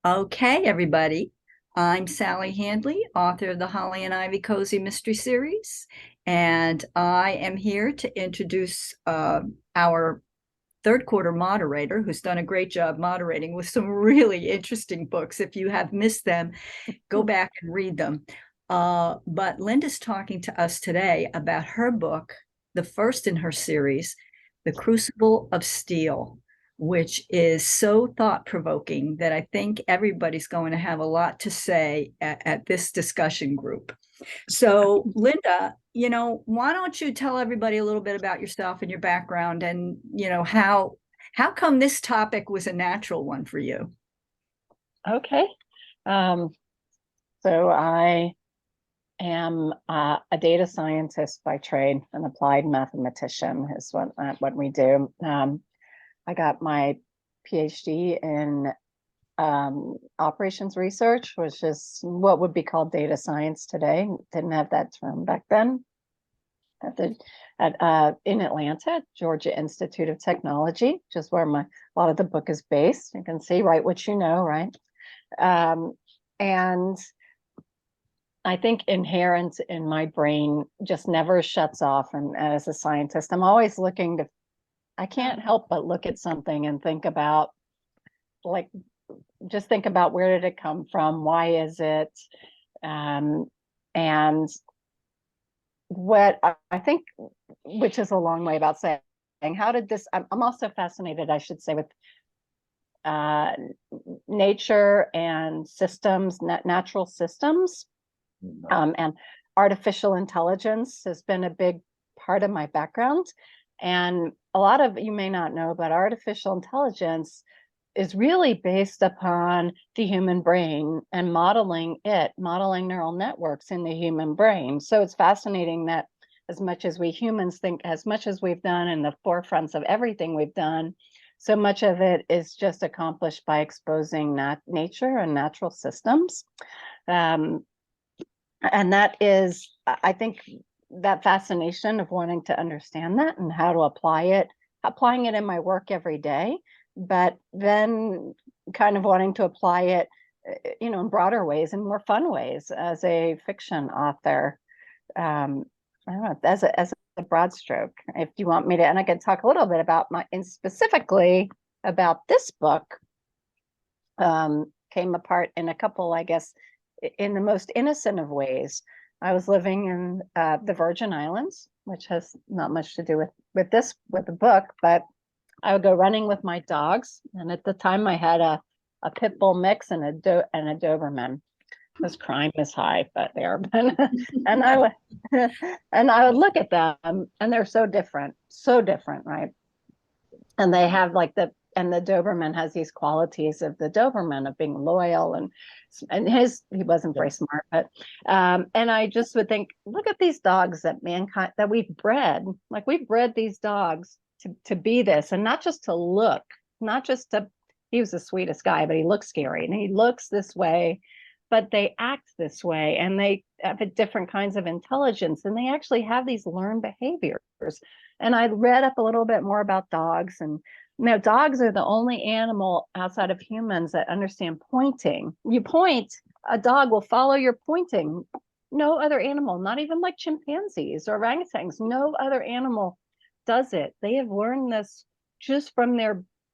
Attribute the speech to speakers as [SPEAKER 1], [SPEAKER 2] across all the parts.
[SPEAKER 1] Okay, everybody. I'm Sally Handley, author of the Holly and Ivy Cozy Mystery Series, and I am here to introduce our third quarter moderator, who's done a great job moderating with some really interesting books. If you have missed them, go back and read them. But Linda's talking to us today about her book, the first in her series, The Crucible of Steele, which is so thought-provoking that I think everybody's going to have a lot to say at this discussion group. So, Linda, why don't you tell everybody a little bit about yourself and your background and, how come this topic was a natural one for you?
[SPEAKER 2] Okay. Um, so I am a data scientist by trade, an applied mathematician is what we do. I got my PhD in operations research, which is what would be called data science today. Didn't have that term back then. In Atlanta, Georgia Institute of Technology, which is where a lot of the book is based. You can see, write what you know, right? And I think inherent in my brain just never shuts off. And as a scientist, I'm always I can't help but look at something and think about, just think about, where did it come from? Why is it? And what I think, which is a long way about saying, how did this, I'm also fascinated, I should say, with nature and systems, natural systems, and artificial intelligence has been a big part of my background. And a lot of you may not know, but artificial intelligence is really based upon the human brain and modeling neural networks in the human brain. So it's fascinating that as much as we humans think, as much as we've done in the forefronts of everything we've done, so much of it is just accomplished by exposing nature and natural systems. And that is, I think, that fascination of wanting to understand that and how to applying it in my work every day, but then kind of wanting to apply it, in broader ways and more fun ways as a fiction author. I don't know, as a broad stroke, if you want me to, and I can talk a little bit about and specifically about this book, came apart in a couple, I guess, in the most innocent of ways. I was living in the Virgin Islands, which has not much to do with the book, but I would go running with my dogs. And at the time I had a pit bull mix and a Doberman, because crime is high, but there. and I would and I would look at them, and they're so different, right? And they have the Doberman has these qualities of the Doberman of being loyal, and he wasn't very smart, but and I just would think, look at these dogs that we've bred. Like, we've bred these dogs to be this, and not just to look, he was the sweetest guy, but he looks scary, and he looks this way, but they act this way, and they have different kinds of intelligence, and they actually have these learned behaviors. And I read up a little bit more about dogs, and dogs are the only animal outside of humans that understand pointing. You point, a dog will follow your pointing. No other animal, not even like chimpanzees or orangutans, no other animal does it. They have learned this just from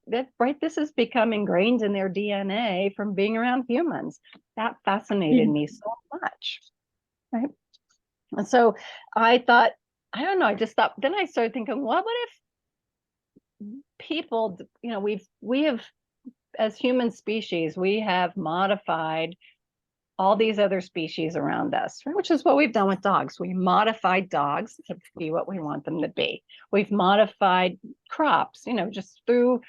[SPEAKER 2] this has become ingrained in their DNA from being around humans. That fascinated me so much, right? And so I thought, I don't know, I just thought, then I started thinking, what if people, we have, as human species, we have modified all these other species around us, right? Which is what we've done with dogs. We modified dogs to be what we want them to be. We've modified crops, just through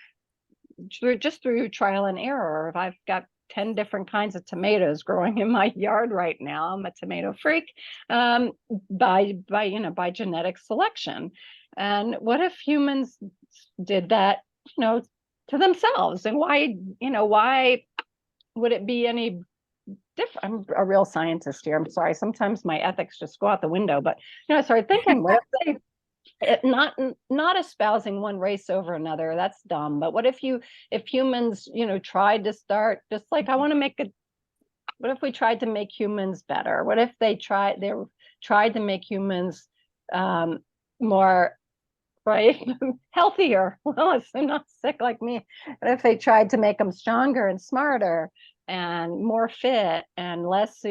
[SPEAKER 2] trial and error. If I've got 10 different kinds of tomatoes growing in my yard right now, I'm a tomato freak, by genetic selection. And what if humans did that, to themselves? And why would it be any different? I'm a real scientist here. I'm sorry. Sometimes my ethics just go out the window, but I started thinking, what if not espousing one race over another. That's dumb. But what if humans, tried to start just like, I want to make a what if we tried to make humans better? What if they tried to make humans more, right, healthier? Well, if they're not sick like me. What if they tried to make them stronger and smarter and more fit and less,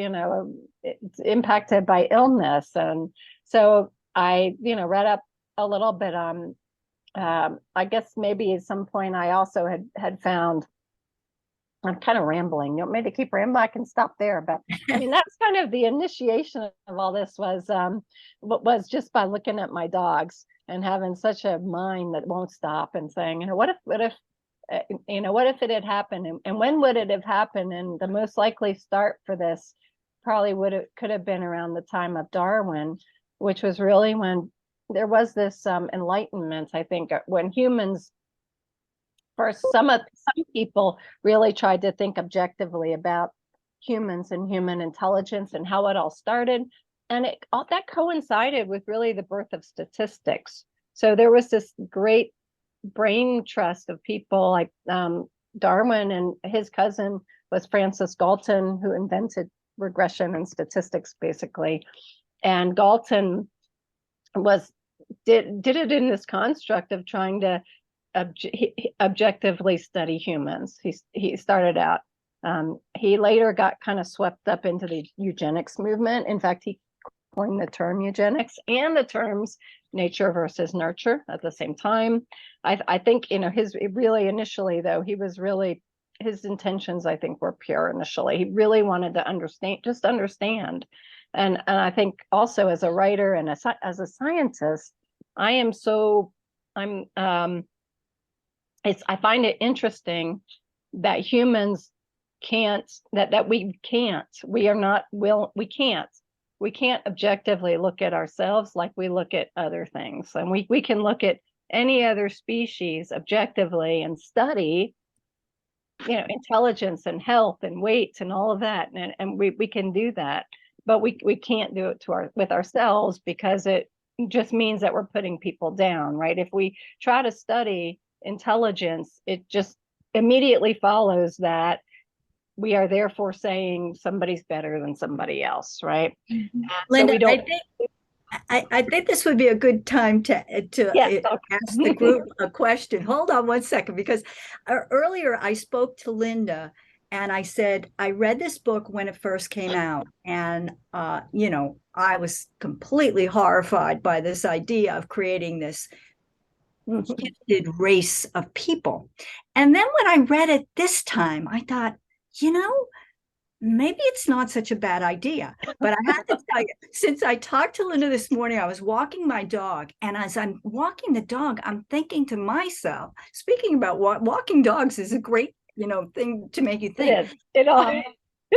[SPEAKER 2] impacted by illness? And so I, read up a little bit on. I guess maybe at some point I also had found. I'm kind of rambling. You want me to keep rambling? I can stop there. But I mean, that's kind of the initiation of all this was just by looking at my dogs and having such a mind that won't stop and saying, what if, what if it had happened, and when would it have happened? And the most likely start for this probably could have been around the time of Darwin, which was really when there was this enlightenment, I think, when humans, first, some people really tried to think objectively about humans and human intelligence and how it all started, and all that coincided with really the birth of statistics. So there was this great brain trust of people like Darwin, and his cousin was Francis Galton, who invented regression and statistics, basically. And Galton did it in this construct of trying to objectively study humans. He started out. He later got kind of swept up into the eugenics movement. In fact, he coined the term eugenics and the terms nature versus nurture at the same time. I think his really initially, though, his intentions, I think, were pure initially. He really wanted to understand. And I think also as a writer and as a scientist, I find it interesting that humans we can't objectively look at ourselves like we look at other things. And we can look at any other species objectively and study, intelligence and health and weight and all of that. And we can do that, but we can't do it with ourselves, because it just means that we're putting people down, right? If we try to study intelligence, it just immediately follows that we are therefore saying somebody's better than somebody else, right?
[SPEAKER 1] Linda, so I think this would be a good time to ask the group a question. Hold on one second, because earlier I spoke to Linda and I said, I read this book when it first came out, and I was completely horrified by this idea of creating this gifted race of people. And then when I read it this time, I thought, maybe it's not such a bad idea. But I have to tell you, since I talked to Linda this morning, I was walking my dog. And as I'm walking the dog, I'm thinking to myself, speaking about walking dogs is a great, thing to make you think.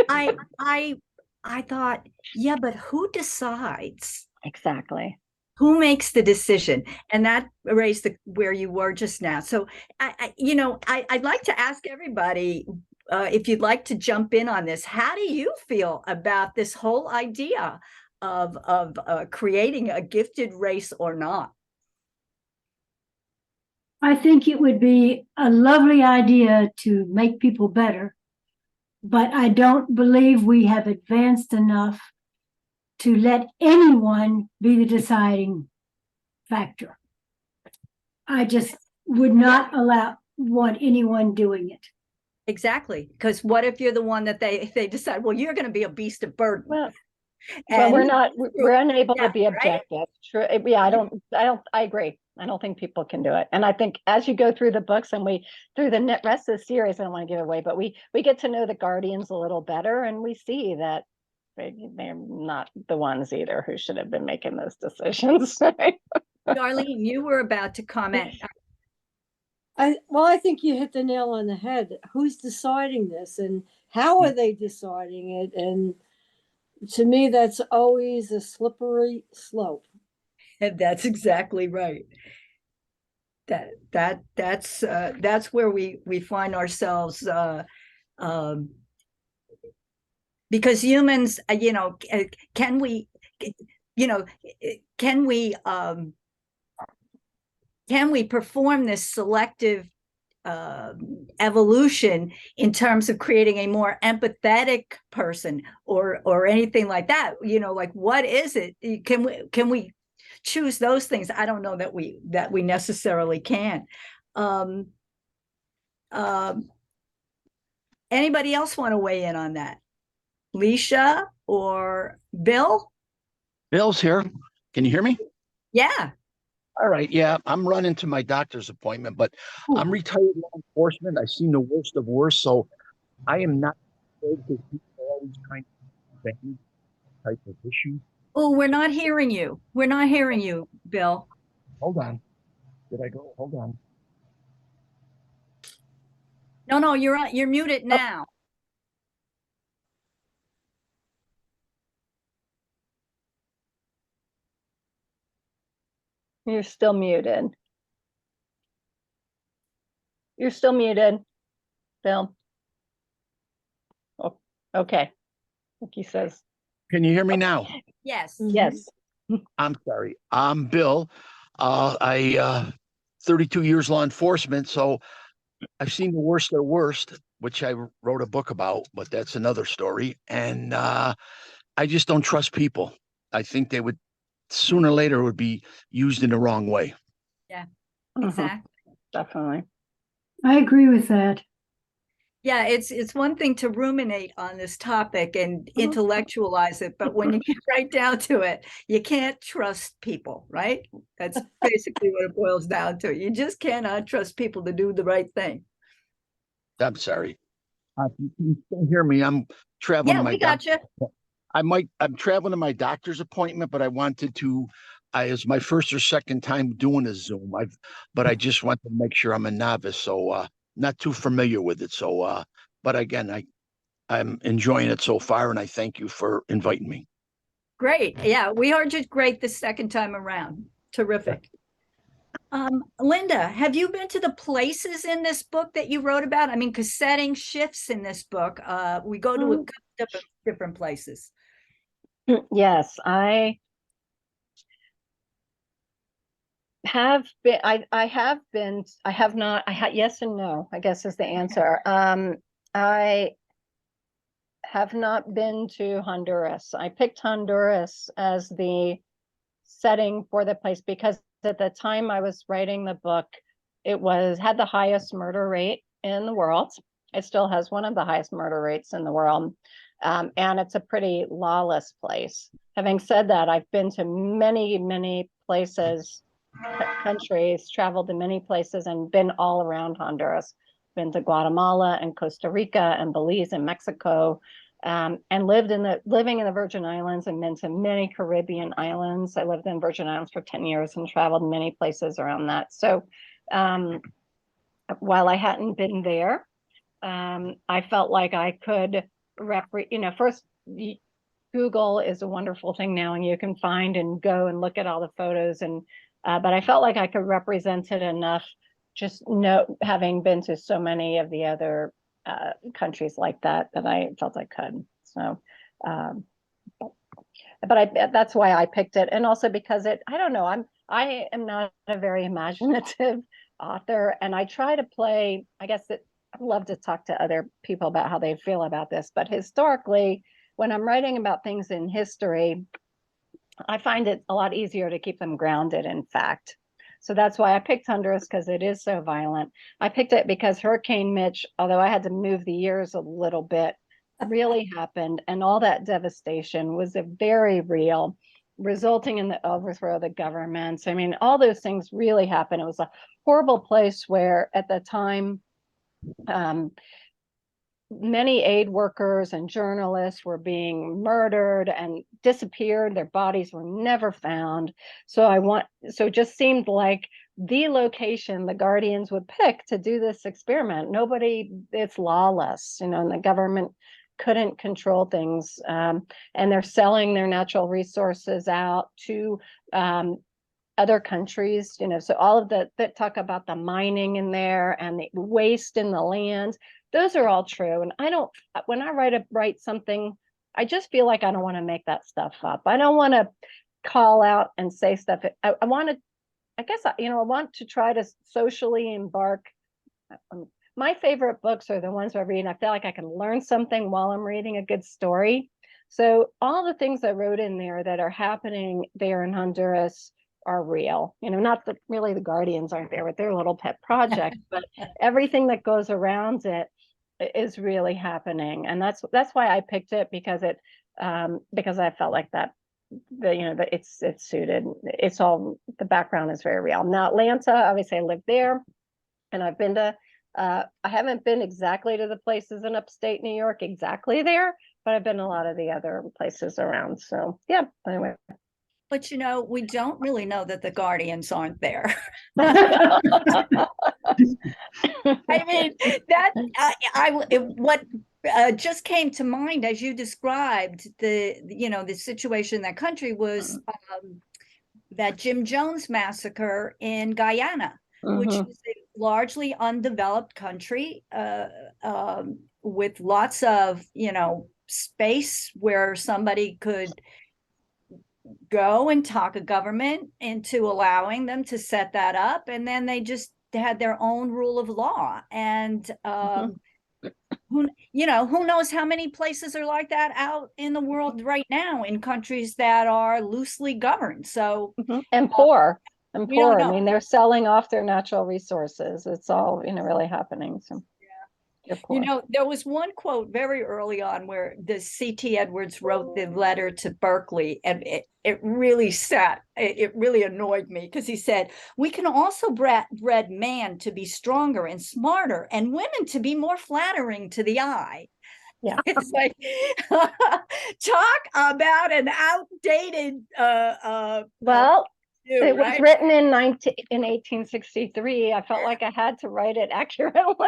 [SPEAKER 1] I thought, yeah, but who decides?
[SPEAKER 2] Exactly.
[SPEAKER 1] Who makes the decision? And that raised where you were just now. So I'd like to ask everybody, if you'd like to jump in on this, how do you feel about this whole idea of creating a gifted race or not?
[SPEAKER 3] I think it would be a lovely idea to make people better, but I don't believe we have advanced enough to let anyone be the deciding factor. I just would not want anyone doing it.
[SPEAKER 1] Exactly. Because what if you're the one that they decide, well, you're going to be a beast of burden.
[SPEAKER 2] Well, we're unable to be objective. Right? True. Yeah, I agree. I don't think people can do it. And I think as you go through the books and through the rest of the series, I don't want to give away, but we get to know the Guardians a little better, and we see that they're not the ones either who should have been making those decisions.
[SPEAKER 1] Darlene, you were about to comment.
[SPEAKER 4] I think you hit the nail on the head. Who's deciding this, and how are they deciding it? And to me, that's always a slippery slope.
[SPEAKER 1] And that's exactly right. That's where we find ourselves, because humans, can we can we perform this selective evolution in terms of creating a more empathetic person or anything like that? You know, like what is it? Can we choose those things? I don't know that we necessarily can. Um, Anybody else want to weigh in on that? Leisha or Bill?
[SPEAKER 5] Bill's here. Can you hear me?
[SPEAKER 1] Yeah.
[SPEAKER 5] All right. Yeah, I'm running to my doctor's appointment, but I'm retired law enforcement. I've seen the worst of worst, so I am not afraid because people are always trying to bang type of issues.
[SPEAKER 1] Oh, we're not hearing you. We're not hearing you, Bill.
[SPEAKER 5] Hold on. Did I go? Hold on.
[SPEAKER 1] No, you're muted now.
[SPEAKER 2] You're still muted. You're still muted, Bill. Oh, okay. Like he says,
[SPEAKER 5] Can you hear me now?
[SPEAKER 1] Yes.
[SPEAKER 2] yes.
[SPEAKER 5] I'm sorry. I'm Bill. I 32 years law enforcement, so I've seen the worst of the worst, which I wrote a book about, but that's another story. And I just don't trust people. I think they would sooner or later would be used in the wrong way.
[SPEAKER 1] Yeah,
[SPEAKER 2] Mhm,
[SPEAKER 1] exactly.
[SPEAKER 2] definitely.
[SPEAKER 3] I agree with that.
[SPEAKER 1] Yeah, it's one thing to ruminate on this topic and
[SPEAKER 2] Mhm.
[SPEAKER 1] intellectualize it, but when you get right down to it, you can't trust people, right? That's basically what it boils down to. You just cannot trust people to do the right thing.
[SPEAKER 5] I'm sorry. If you can still hear me, I'm traveling
[SPEAKER 1] Yeah,
[SPEAKER 5] to my
[SPEAKER 1] we got you.
[SPEAKER 5] I'm traveling to my doctor's appointment, but I wanted to, it's my first or second time doing a Zoom. But I just want to make sure I'm a novice, so not too familiar with it. So, but again, I'm enjoying it so far, and I thank you for inviting me.
[SPEAKER 1] Great. Yeah, we heard you great the second time around. Terrific. Linda, have you been to the places in this book that you wrote about? I mean, because setting shifts in this book. We go to a couple different places.
[SPEAKER 2] Yes, I have been, I have been, I have not, yes and no, I guess is the answer. I have not been to Honduras. I picked Honduras as the setting for the place because at the time I was writing the book, it had the highest murder rate in the world. It still has one of the highest murder rates in the world. And it's a pretty lawless place. Having said that, I've been to many, many places, countries, traveled to many places and been all around Honduras. Been to Guatemala and Costa Rica and Belize and Mexico, and living in the Virgin Islands and been to many Caribbean islands. I lived in Virgin Islands for 10 years and traveled many places around that. So while I hadn't been there, I felt like I could first Google is a wonderful thing now, and you can find and go and look at all the photos. But I felt like I could represent it enough, just having been to so many of the other countries like that I felt I could. So, but that's why I picked it, and also because I don't know, I am not a very imaginative author, and I try to play. I guess that I love to talk to other people about how they feel about this, but historically, when I'm writing about things in history, I find it a lot easier to keep them grounded in fact. So that's why I picked Honduras, because it is so violent. I picked it because Hurricane Mitch, although I had to move the years a little bit, really happened. And all that devastation was very real, resulting in the overthrow of the governments. I mean, all those things really happened. It was a horrible place where at the time, many aid workers and journalists were being murdered and disappeared. Their bodies were never found. So it just seemed like the location the Guardians would pick to do this experiment. It's lawless, and the government couldn't control things. And they're selling their natural resources out to other countries, so all of that talk about the mining in there and the waste in the land, those are all true. And when I write something, I just feel like I don't want to make that stuff up. I don't want to call out and say stuff. I want to I guess, I want to try to socially embark. My favorite books are the ones I read, and I feel like I can learn something while I'm reading a good story. So all the things I wrote in there that are happening there in Honduras are real. Not that really the Guardians aren't there with their little pet project, but everything that goes around it is really happening. And that's why I picked it, because I felt like that it's suited. It's all, the background is very real. Now Atlanta, obviously I lived there, and I've been to I haven't been exactly to the places in upstate New York exactly there, but I've been a lot of the other places around. So yeah, anyway.
[SPEAKER 1] But we don't really know that the Guardians aren't there. I mean, that what just came to mind as you described the situation in that country was that Jim Jones massacre in Guyana, which is a largely undeveloped country with lots of space where somebody could go and talk a government into allowing them to set that up, and then they just had their own rule of law. And who knows how many places are like that out in the world right now, in countries that are loosely governed. So
[SPEAKER 2] and poor. I mean, they're selling off their natural resources. It's all really happening. So
[SPEAKER 1] there was one quote very early on where the C.T. Edwards wrote the letter to Berkeley, and it really annoyed me, because he said, we can also bred man to be stronger and smarter, and women to be more flattering to the eye.
[SPEAKER 2] Yeah.
[SPEAKER 1] It's like, talk about an outdated
[SPEAKER 2] it was written in 1863. I felt like I had to write it accurately.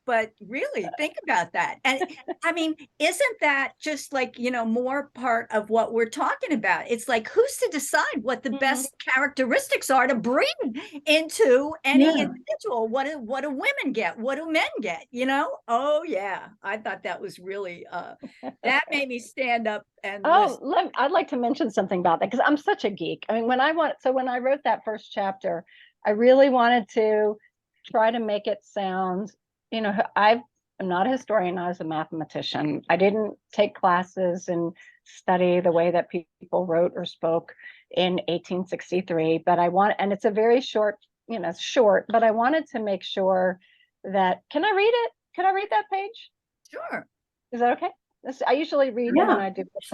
[SPEAKER 1] But really think about that. And I mean, isn't that just like, more part of what we're talking about? It's like, who's to decide what the best characteristics are to bring into any individual? What do women get? What do men get? Oh yeah. I thought that was really, that made me stand up and
[SPEAKER 2] I'd like to mention something about that, because I'm such a geek. I mean, when I wrote that first chapter, I really wanted to try to make it sound, I'm not a historian, I was a mathematician. I didn't take classes and study the way that people wrote or spoke in 1863, but and it's a very short, but I wanted to make sure that, can I read it? Can I read that page?
[SPEAKER 1] Sure.
[SPEAKER 2] Is that okay? I usually read when I do. It's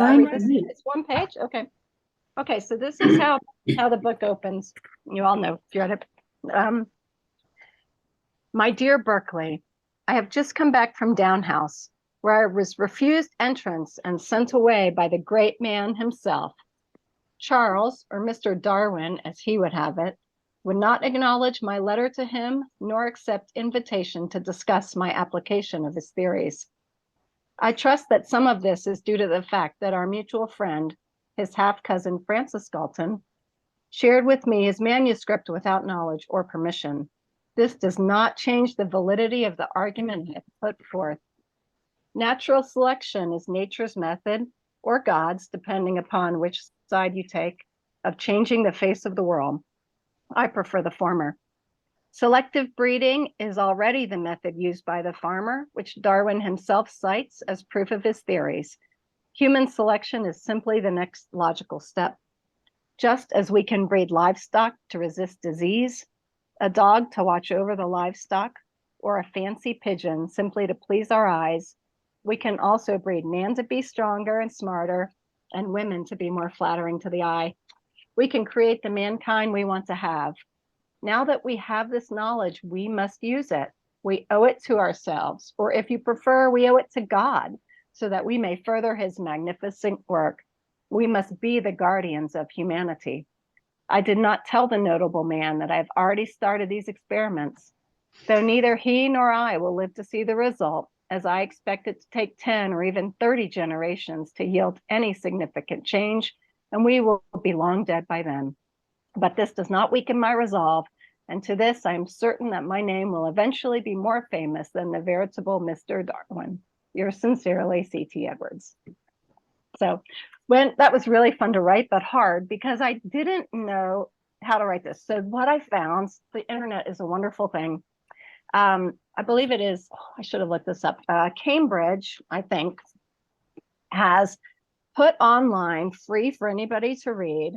[SPEAKER 2] one page. Okay. So this is how the book opens. You all know if you read it. My dear Berkeley, I have just come back from Down House, where I was refused entrance and sent away by the great man himself. Charles, or Mr. Darwin, as he would have it, would not acknowledge my letter to him, nor accept invitation to discuss my application of his theories. I trust that some of this is due to the fact that our mutual friend, his half-cousin Francis Galton, shared with me his manuscript without knowledge or permission. This does not change the validity of the argument I have put forth. Natural selection is nature's method, or God's, depending upon which side you take, of changing the face of the world. I prefer the former. Selective breeding is already the method used by the farmer, which Darwin himself cites as proof of his theories. Human selection is simply the next logical step. Just as we can breed livestock to resist disease, a dog to watch over the livestock, or a fancy pigeon simply to please our eyes, we can also breed man to be stronger and smarter, and women to be more flattering to the eye. We can create the mankind we want to have. Now that we have this knowledge, we must use it. We owe it to ourselves, or if you prefer, we owe it to God, so that we may further his magnificent work. We must be the guardians of humanity. I did not tell the notable man that I have already started these experiments, though neither he nor I will live to see the result, as I expect it to take 10 or even 30 generations to yield any significant change, and we will be long dead by then. But this does not weaken my resolve, and to this I am certain that my name will eventually be more famous than the veritable Mr. Darwin. Yours sincerely, C.T. Edwards. So when that was really fun to write, but hard because I didn't know how to write this. So what I found, the internet is a wonderful thing. I believe it is, I should have looked this up. Cambridge, I think, has put online free for anybody to read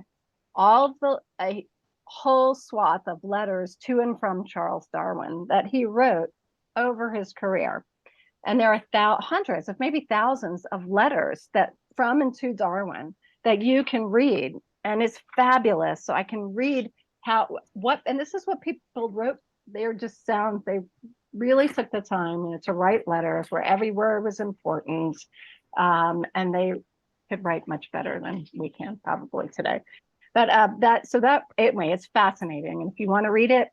[SPEAKER 2] all of a whole swath of letters to and from Charles Darwin that he wrote over his career. And there are hundreds of maybe thousands of letters that from and to Darwin that you can read. And it's fabulous. So I can read and this is what people wrote. They're just they really took the time to write letters where every word was important. And they could write much better than we can probably today. But anyway, it's fascinating. And if you want to read it,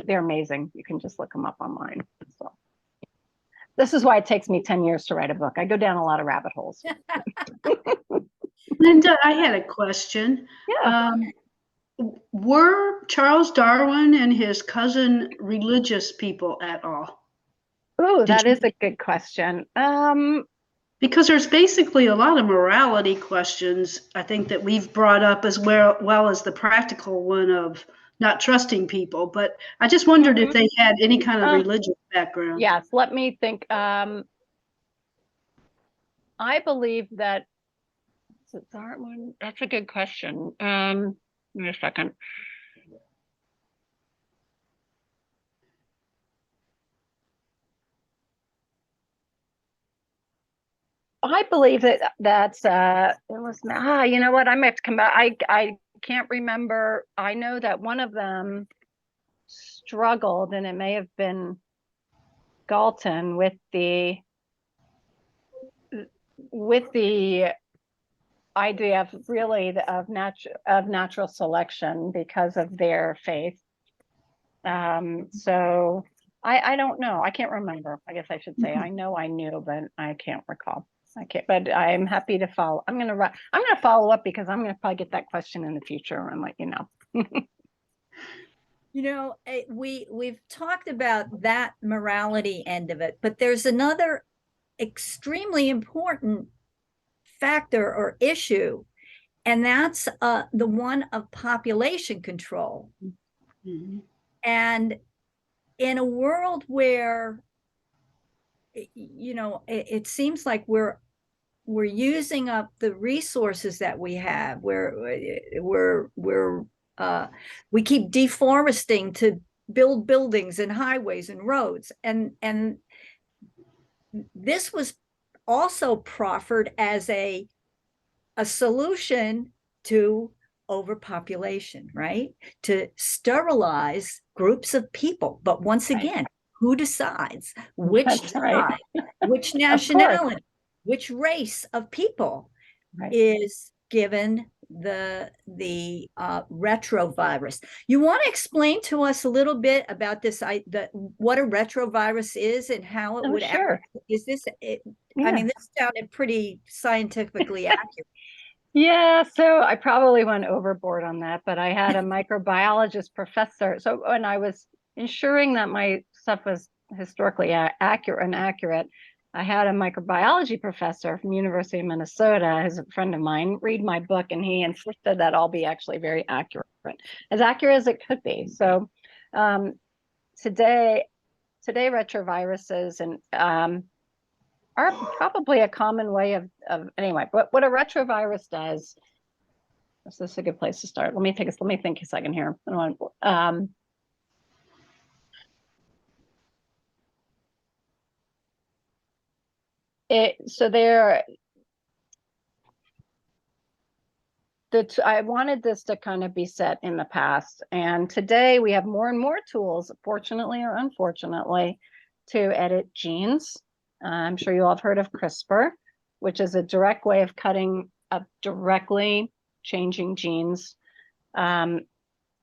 [SPEAKER 2] they're amazing. You can just look them up online. So this is why it takes me 10 years to write a book. I go down a lot of rabbit holes.
[SPEAKER 6] Linda, I had a question.
[SPEAKER 2] Yeah.
[SPEAKER 6] Were Charles Darwin and his cousin religious people at all?
[SPEAKER 2] Ooh, that is a good question.
[SPEAKER 6] Because there's basically a lot of morality questions, I think, that we've brought up as well as the practical one of not trusting people. But I just wondered if they had any kind of religious background.
[SPEAKER 2] Yes, let me think. I believe that Darwin. That's a good question. Give me a second. I believe that it was you know what, I might have to come back. I can't remember. I know that one of them struggled, and it may have been Galton with the idea of really of natural selection because of their faith. So I don't know. I can't remember. I guess I should say I know I knew, but I can't recall. I can't, but I'm happy to follow. I'm gonna follow up because I'm gonna probably get that question in the future and let you know.
[SPEAKER 1] You know, we've talked about that morality end of it, but there's another extremely important factor or issue, and that's the one of population control.
[SPEAKER 6] Mm-hmm.
[SPEAKER 1] And in a world where, you know, it seems like we're using up the resources that we have, we keep deforesting to build buildings and highways and roads, and this was also proffered as a solution to overpopulation, right? To sterilize groups of people. But once again, who decides which tribe, which nationality, which race of people is given the retrovirus? You want to explain to us a little bit about this, what a retrovirus is and how it would act? Is this it? Yeah. I mean, this sounded pretty scientifically accurate.
[SPEAKER 2] Yeah, so I probably went overboard on that, but I had a microbiologist professor. So when I was ensuring that my stuff was historically accurate, I had a microbiology professor from University of Minnesota, who's a friend of mine, read my book, and he insisted that I'll be actually very accurate, as accurate as it could be. So today retroviruses and are probably a common way of anyway. But what a retrovirus does, this is a good place to start. Let me think a second here. I wanted this to kind of be set in the past, and today we have more and more tools, fortunately or unfortunately, to edit genes. I'm sure you all have heard of CRISPR, which is a direct way of cutting up directly changing genes. A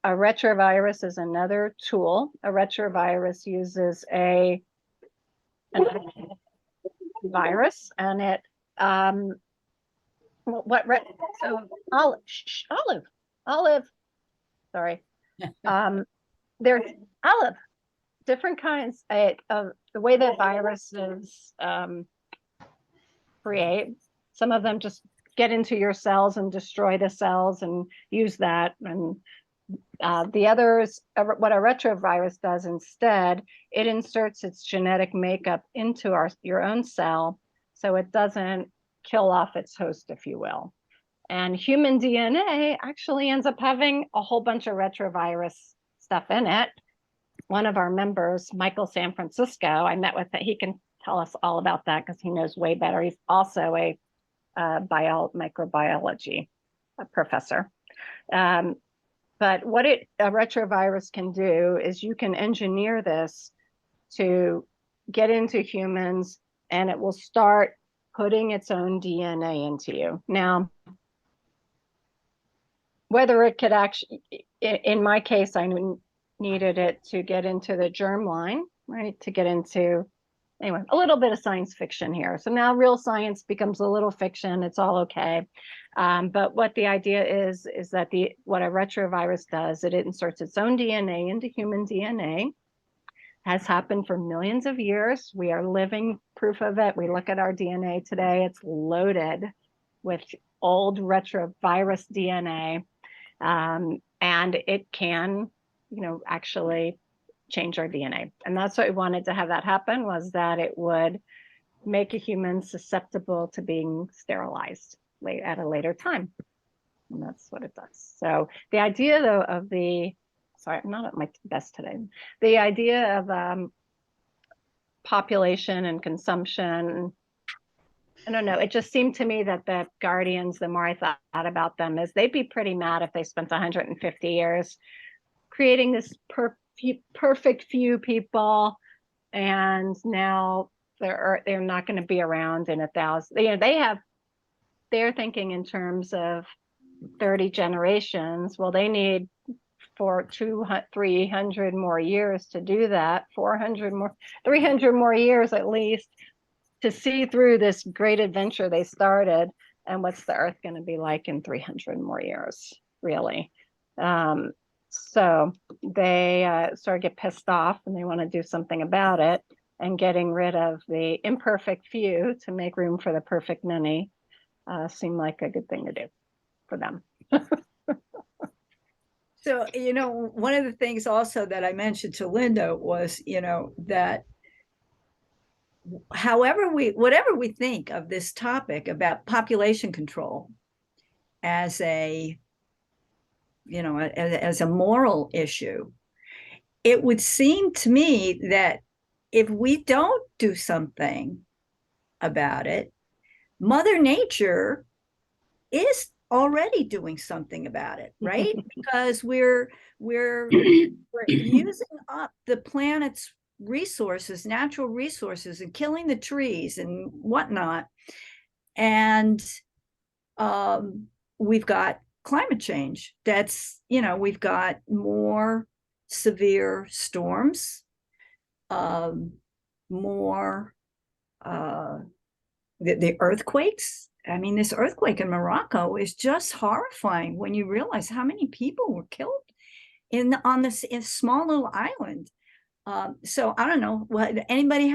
[SPEAKER 2] retrovirus is another tool. A retrovirus uses a virus, and it Olive. Sorry. There's Olive. Different kinds of the way that viruses create. Some of them just get into your cells and destroy the cells and use that. And the others, what a retrovirus does instead, it inserts its genetic makeup into your own cell, so it doesn't kill off its host, if you will. And human DNA actually ends up having a whole bunch of retrovirus stuff in it. One of our members, Michael San Francisco, I met with it. He can tell us all about that because he knows way better. He's also a microbiology professor. But what a retrovirus can do is you can engineer this to get into humans, and it will start putting its own DNA into you. Now, whether it could actually, in my case, I needed it to get into the germline, right? To get into, anyway, a little bit of science fiction here. So now real science becomes a little fiction. It's all okay. But what the idea is that what a retrovirus does, it inserts its own DNA into human DNA. Has happened for millions of years. We are living proof of it. We look at our DNA today, it's loaded with old retrovirus DNA. And it can, actually change our DNA. And that's what we wanted to have that happen, was that it would make a human susceptible to being sterilized at a later time. And that's what it does. So the idea, though, of sorry, I'm not at my best today. The idea of population and consumption, I don't know. It just seemed to me that the Guardians, the more I thought about them, is they'd be pretty mad if they spent 150 years creating this perfect few people, and now they're not going to be around in 1,000. They're thinking in terms of 30 generations. Well, they need 300 more years to do that, 300 more years at least, to see through this great adventure they started. And what's the Earth going to be like in 300 more years, really? So they sort of get pissed off, and they want to do something about it. And getting rid of the imperfect few to make room for the perfect many seemed like a good thing to do for them.
[SPEAKER 1] So, one of the things also that I mentioned to Linda was, that whatever we think of this topic about population control as a moral issue, it would seem to me that if we don't do something about it, Mother Nature is already doing something about it, right? Because we're using up the planet's resources, natural resources, and killing the trees and whatnot. And we've got climate change. That's, we've got more severe storms, more the earthquakes. I mean, this earthquake in Morocco is just horrifying when you realize how many people were killed on this small little island. So I don't know. Anybody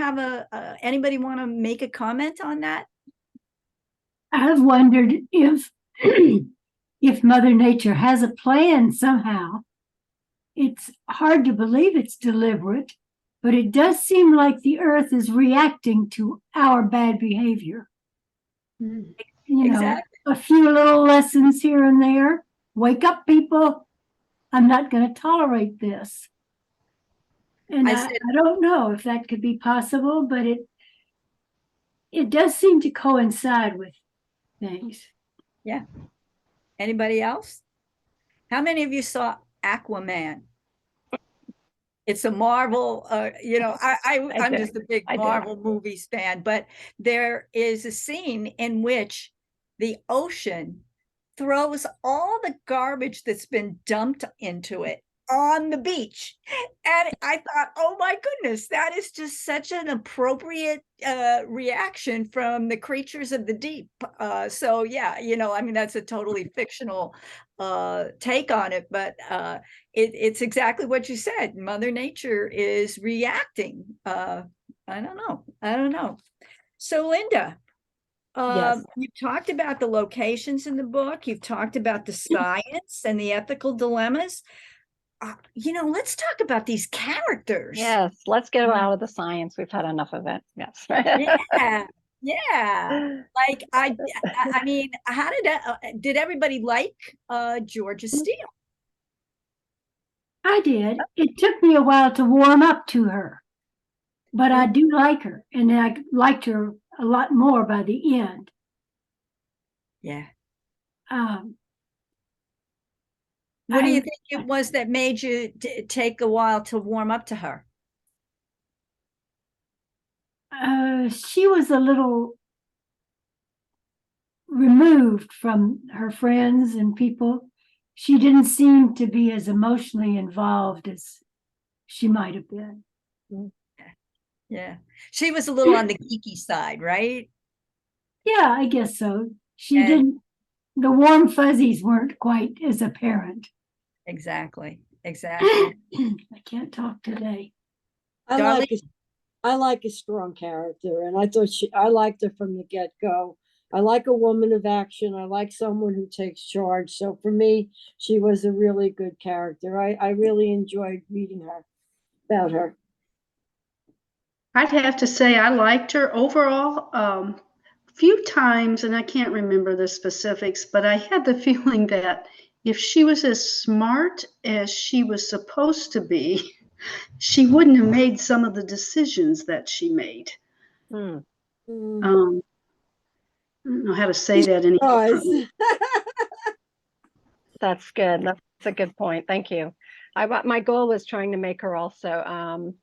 [SPEAKER 1] anybody want to make a comment on that?
[SPEAKER 3] I've wondered if if Mother Nature has a plan somehow. It's hard to believe it's deliberate, but it does seem like the Earth is reacting to our bad behavior.
[SPEAKER 1] Exactly.
[SPEAKER 3] A few little lessons here and there. Wake up, people. I'm not going to tolerate this. And I don't know if that could be possible, but it does seem to coincide with things.
[SPEAKER 1] Yeah. Anybody else? How many of you saw Aquaman? It's a Marvel, I'm just a big Marvel movies fan, but there is a scene in which the ocean throws all the garbage that's been dumped into it on the beach. And I thought, oh my goodness, that is just such an appropriate reaction from the creatures of the deep. So yeah, that's a totally fictional take on it, but it's exactly what you said. Mother Nature is reacting. I don't know. So Linda,
[SPEAKER 2] Yes.
[SPEAKER 1] You've talked about the locations in the book. You've talked about the science and the ethical dilemmas. Let's talk about these characters.
[SPEAKER 2] Yes, let's get out of the science. We've had enough of it. Yes.
[SPEAKER 1] Yeah, yeah. Like I mean, how did everybody like Georgia Steele?
[SPEAKER 3] I did. It took me a while to warm up to her, but I do like her, and I liked her a lot more by the end.
[SPEAKER 1] Yeah.
[SPEAKER 3] What
[SPEAKER 1] do you think it was that made you take a while to warm up to her?
[SPEAKER 3] She was a little removed from her friends and people. She didn't seem to be as emotionally involved as she might have been.
[SPEAKER 1] Yeah. She was a little on the geeky side, right?
[SPEAKER 3] Yeah, I guess so. She didn't, the warm fuzzies weren't quite as apparent.
[SPEAKER 1] Exactly.
[SPEAKER 3] I can't talk today.
[SPEAKER 4] I
[SPEAKER 1] Darlene?
[SPEAKER 4] like a strong character, and I liked her from the get-go. I like a woman of action. I like someone who takes charge. So for me, she was a really good character. I really enjoyed reading about her.
[SPEAKER 6] I'd have to say I liked her overall. Few times, and I can't remember the specifics, but I had the feeling that if she was as smart as she was supposed to be, she wouldn't have made some of the decisions that she made.
[SPEAKER 2] Hmm.
[SPEAKER 6] I don't know how to say that any differently.
[SPEAKER 2] That's good. That's a good point. Thank you. My goal was trying to make her also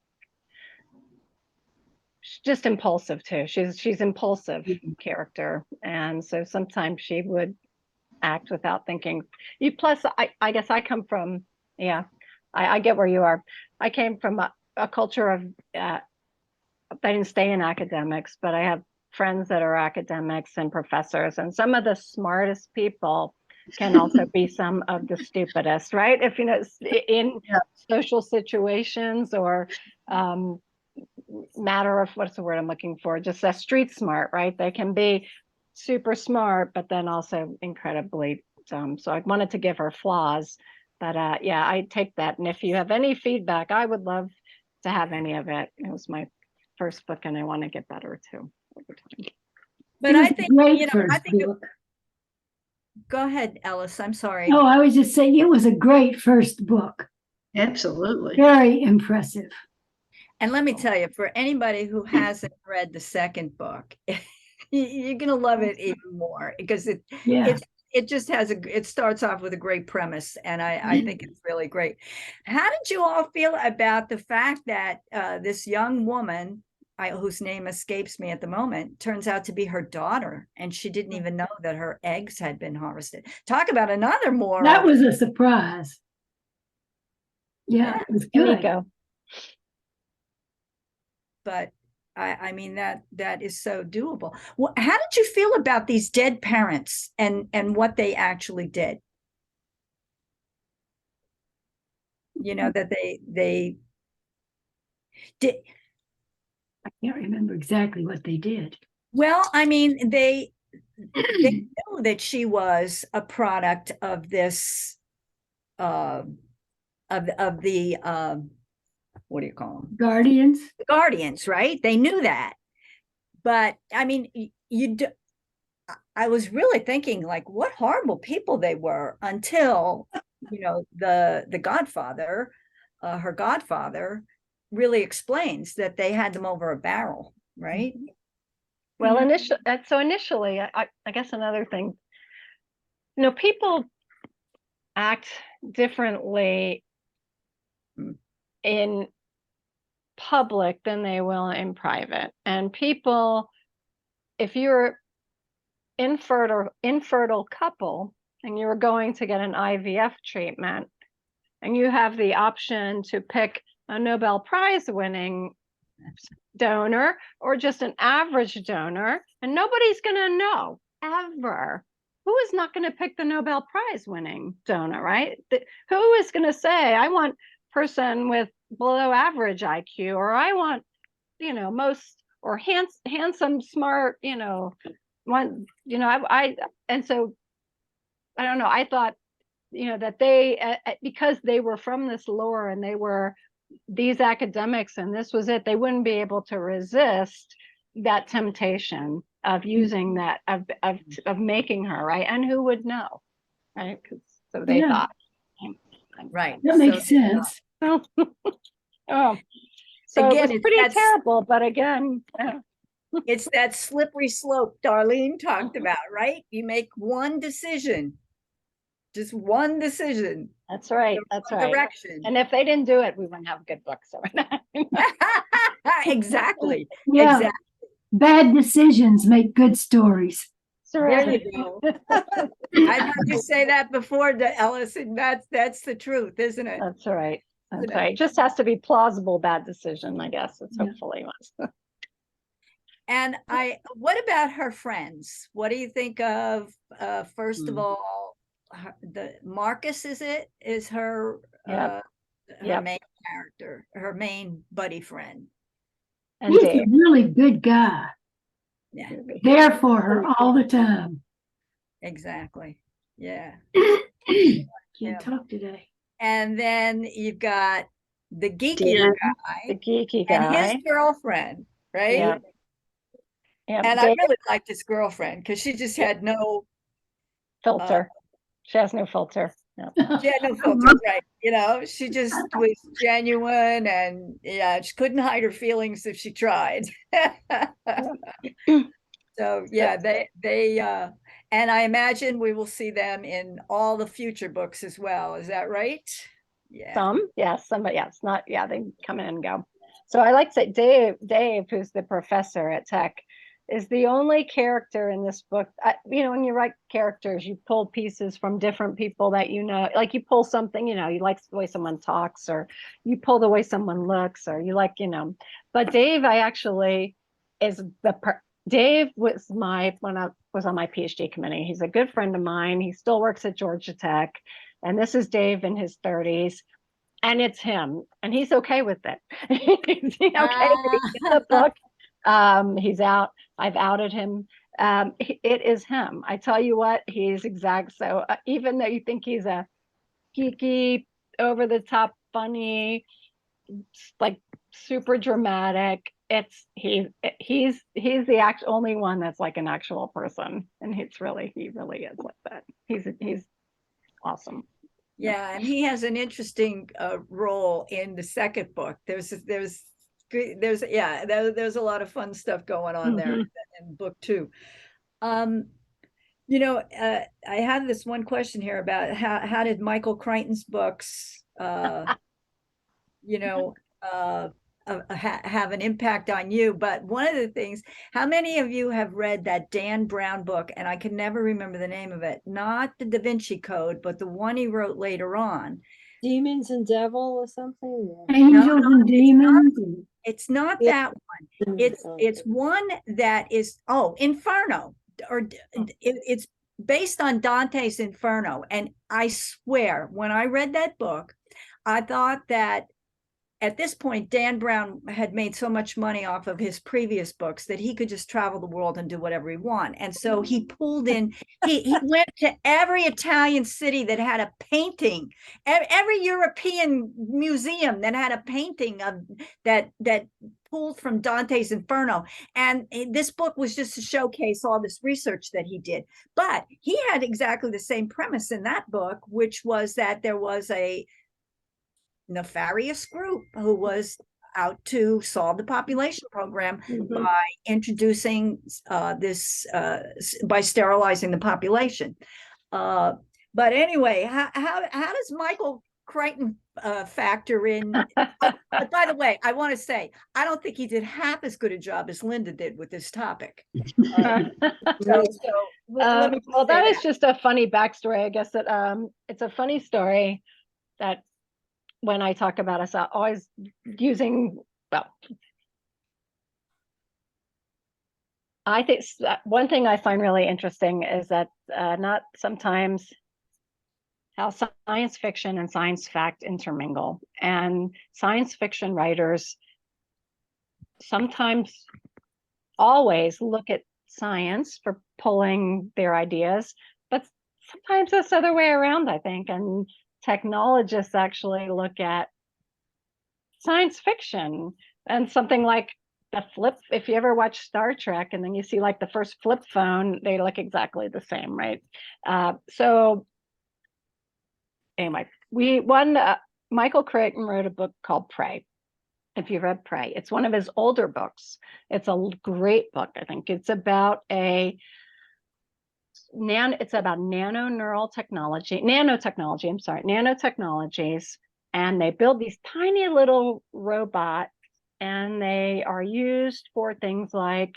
[SPEAKER 2] she's just impulsive too. She's impulsive character, and so sometimes she would act without thinking. Plus, I guess I come from, I get where you are. I came from a culture of I didn't stay in academics, but I have friends that are academics and professors, and some of the smartest people can also be some of the stupidest, right? If you know, in social situations or matter of, what's the word I'm looking for? Just that street smart, right? They can be super smart, but then also incredibly dumb. So I wanted to give her flaws, but I take that. And if you have any feedback, I would love to have any of it. It was my first book, and I want to get better too over time.
[SPEAKER 1] But I think,
[SPEAKER 3] great first book.
[SPEAKER 1] Go ahead, Ellis. I'm sorry.
[SPEAKER 3] No, I was just saying it was a great first book.
[SPEAKER 6] Absolutely.
[SPEAKER 3] Very impressive.
[SPEAKER 1] And let me tell you, for anybody who hasn't read the second book, you're going to love it even more because it just it starts off with a great premise. And I think it's really great. How did you all feel about the fact that this young woman, whose name escapes me at the moment, turns out to be her daughter, and she didn't even know that her eggs had been harvested? Talk about another moral.
[SPEAKER 3] That was a surprise. Yeah, it was good.
[SPEAKER 2] Nico.
[SPEAKER 1] But I mean, that is so doable. Well, how did you feel about these dead parents and what they actually did? You know, that they did.
[SPEAKER 3] I can't remember exactly what they did.
[SPEAKER 1] Well, I mean, they know that she was a product of this of the what do you call them?
[SPEAKER 3] Guardians.
[SPEAKER 1] The Guardians, right? They knew that. But I mean, I was really thinking, like, what horrible people they were until, the Godfather, her godfather, really explains that they had them over a barrel, right?
[SPEAKER 2] Well, initially, I guess another thing, people act differently in public than they will in private. And people, if you're infertile couple and you're going to get an IVF treatment and you have the option to pick a Nobel Prize winning donor or just an average donor, and nobody's going to know ever who is not going to pick the Nobel Prize winning donor, right? Who is going to say, I want person with below average IQ, or I want, most, or handsome, smart, and so I don't know. I thought, that they, because they were from this lore and they were these academics and this was it, they wouldn't be able to resist that temptation of using that, of making her, right? And who would know, right? So they thought.
[SPEAKER 1] Right.
[SPEAKER 3] That makes sense.
[SPEAKER 2] Oh, so
[SPEAKER 1] Again,
[SPEAKER 2] it was pretty
[SPEAKER 1] that's-
[SPEAKER 2] terrible, but again,
[SPEAKER 1] It's that slippery slope Darlene talked about, right? You make one decision, just one decision,
[SPEAKER 2] that's right.
[SPEAKER 1] the
[SPEAKER 2] That's
[SPEAKER 1] wrong
[SPEAKER 2] right.
[SPEAKER 1] direction.
[SPEAKER 2] And if they didn't do it, we wouldn't have a good book. So
[SPEAKER 1] Exactly.
[SPEAKER 3] Yeah.
[SPEAKER 1] Exactly.
[SPEAKER 3] Bad decisions make good stories.
[SPEAKER 1] There you go. I've heard you say that before, Ellis, and that's the truth, isn't it?
[SPEAKER 2] That's right. That's
[SPEAKER 1] Isn't it?
[SPEAKER 2] right. It just has to be plausible bad decision, I guess. It's
[SPEAKER 3] Yeah.
[SPEAKER 2] hopefully was.
[SPEAKER 1] And what about her friends? What do you think of, first of all, the Marcus, is her,
[SPEAKER 2] Yep.
[SPEAKER 1] her
[SPEAKER 2] Yep.
[SPEAKER 1] main character, her main buddy friend.
[SPEAKER 2] And
[SPEAKER 3] He's a
[SPEAKER 2] Dave.
[SPEAKER 3] really good guy.
[SPEAKER 1] Yeah,
[SPEAKER 3] There for her all the time.
[SPEAKER 1] exactly. Yeah.
[SPEAKER 3] Can't talk today.
[SPEAKER 1] And then you've got the geekier
[SPEAKER 2] Dan, the
[SPEAKER 1] guy
[SPEAKER 2] geeky
[SPEAKER 1] and
[SPEAKER 2] guy.
[SPEAKER 1] his girlfriend, right?
[SPEAKER 2] Yeah. Yeah.
[SPEAKER 1] And I
[SPEAKER 2] Dave
[SPEAKER 1] really liked his girlfriend because she just had no,
[SPEAKER 2] filter. She has no filter. No.
[SPEAKER 1] she had no filter, right? She just was genuine, and yeah, she couldn't hide her feelings if she tried. So yeah, they and I imagine we will see them in all the future books as well. Is that right? Yeah.
[SPEAKER 2] Some, yes, some, but yes, not, yeah, they come in and go. So I like to say Dave, who's the professor at Tech, is the only character in this book. When you write characters, you pull pieces from different people that like you pull something, you like the way someone talks, or you pull the way someone looks, or you like, but Dave, Dave was when I was on my PhD committee. He's a good friend of mine. He still works at Georgia Tech. And this is Dave in his 30s. And it's him. And he's okay with it. He's okay with the book. He's out. I've outed him. It is him. I tell you what, he's exact. So even though you think he's a geeky, over the top, funny, like super dramatic, he's the only one that's like an actual person, and he really is like that. He's awesome.
[SPEAKER 1] Yeah, and he has an interesting role in the second book. There's a lot of fun stuff going on there in book 2. I had this one question here about how did Michael Crichton's books have an impact on you? But one of the things, how many of you have read that Dan Brown book? And I can never remember the name of it. Not the Da Vinci Code, but the one he wrote later on.
[SPEAKER 4] Demons and Devil or something?
[SPEAKER 3] Angels and demons.
[SPEAKER 1] It's not
[SPEAKER 4] Yeah.
[SPEAKER 1] that one. It's one that is, Inferno, or it's based on Dante's Inferno. And I swear, when I read that book, I thought that at this point, Dan Brown had made so much money off of his previous books that he could just travel the world and do whatever he wanted. And so he pulled in, he went to every Italian city that had a painting, every European museum that had a painting of that pulled from Dante's Inferno. And this book was just to showcase all this research that he did. But he had exactly the same premise in that book, which was that there was a nefarious group who was out to solve the population program by introducing this by sterilizing the population. But anyway, how does Michael Crichton factor in? By the way, I want to say I don't think he did half as good a job as Linda did with this topic.
[SPEAKER 2] Well, that is just a funny backstory. I guess that it's a funny story that when I talk about us always using, I think one thing I find really interesting is that not sometimes how science fiction and science fact intermingle, and science fiction writers sometimes always look at science for pulling their ideas, but sometimes it's the other way around, I think. And technologists actually look at science fiction and something like the flip. If you ever watch Star Trek and then you see like the first flip phone, they look exactly the same, right? So anyway, Michael Crichton wrote a book called Prey. If you read Prey, it's one of his older books. It's a great book. I think it's about nanotechnologies, and they build these tiny little robots, and they are used for things like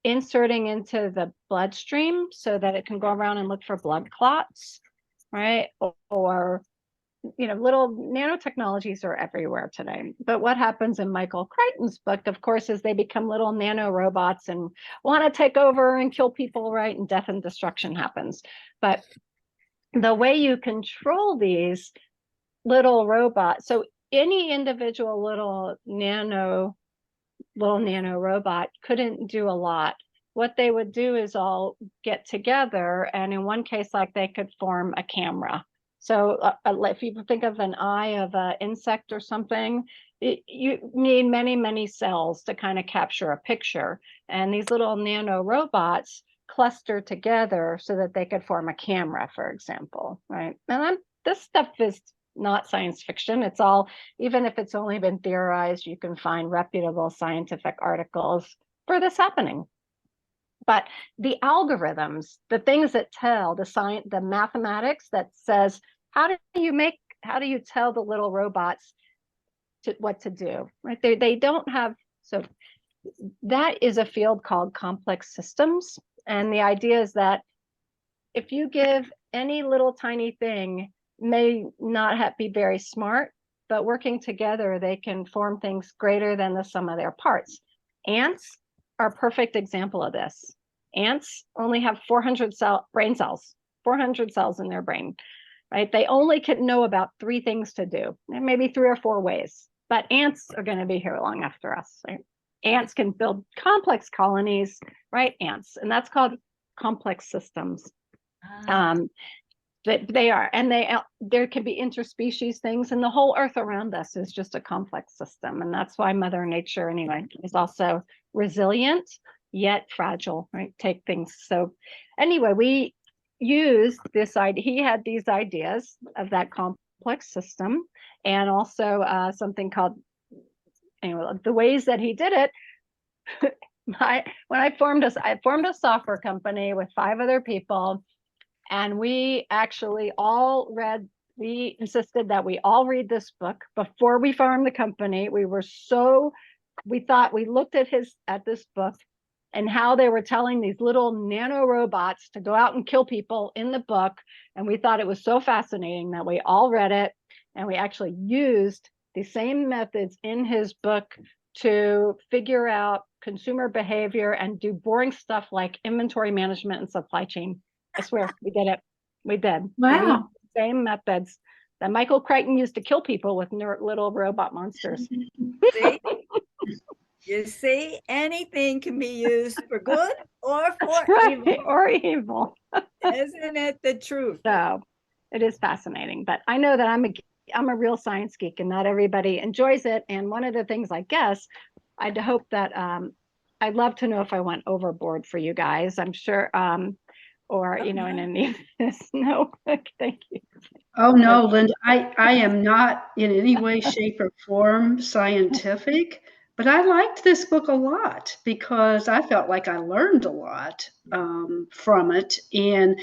[SPEAKER 2] inserting into the bloodstream so that it can go around and look for blood clots, right? Or little nanotechnologies are everywhere today. But what happens in Michael Crichton's book, of course, is they become little nano robots and want to take over and kill people, right? And death and destruction happens. But the way you control these little robots, so any individual little nano robot couldn't do a lot. What they would do is all get together, and in one case, like they could form a camera. So if you think of an eye of an insect or something, you need many, many cells to kind of capture a picture. And these little nano robots cluster together so that they could form a camera, for example, right? And this stuff is not science fiction. It's all, even if it's only been theorized, you can find reputable scientific articles for this happening. But the algorithms, the things that tell the science, the mathematics that says, how do you tell the little robots what to do, right? They don't have, so that is a field called complex systems. And the idea is that if you give any little tiny thing, may not be very smart, but working together, they can form things greater than the sum of their parts. Ants are a perfect example of this. Ants only have 400 brain cells, 400 cells in their brain, right? They only can know about 3 things to do, and maybe 3 or 4 ways, but ants are going to be here long after us, right? Ants can build complex colonies, right? Ants, and that's called complex systems. That they are, and there can be interspecies things, and the whole earth around us is just a complex system. And that's why Mother Nature, anyway, is also resilient yet fragile, right? Take things. So anyway, we used this idea. He had these ideas of that complex system, and also something called, anyway, the ways that he did it. When I formed a software company with 5 other people. And we actually we insisted that we all read this book before we formed the company. We looked at this book and how they were telling these little nano robots to go out and kill people in the book. And we thought it was so fascinating that we all read it. And we actually used the same methods in his book to figure out consumer behavior and do boring stuff like inventory management and supply chain. I swear, we did it. We did.
[SPEAKER 3] Wow.
[SPEAKER 2] The same methods that Michael Crichton used to kill people with little robot monsters.
[SPEAKER 1] See? You see, anything can be used for good or for evil.
[SPEAKER 2] Or evil.
[SPEAKER 1] Isn't it the truth?
[SPEAKER 2] So it is fascinating. But I know that I'm a real science geek, and not everybody enjoys it. And one of the things, I guess, I'd hope that I'd love to know if I went overboard for you guys. I'm sure or in any of this. No, thank you.
[SPEAKER 6] Oh no, Linda, I am not in any way, shape, or form scientific, but I liked this book a lot because I felt like I learned a lot from it. And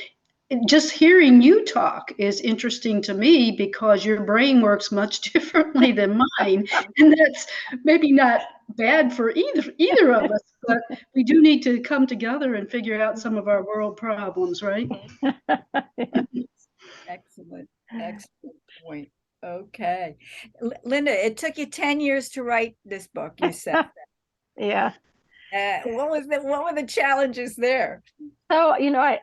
[SPEAKER 6] just hearing you talk is interesting to me because your brain works much differently than mine. And that's maybe not bad for either of us, but we do need to come together and figure out some of our world problems, right?
[SPEAKER 1] Excellent point. Okay. Linda, it took you 10 years to write this book, you said.
[SPEAKER 2] Yeah.
[SPEAKER 1] What were the challenges there?
[SPEAKER 2] So,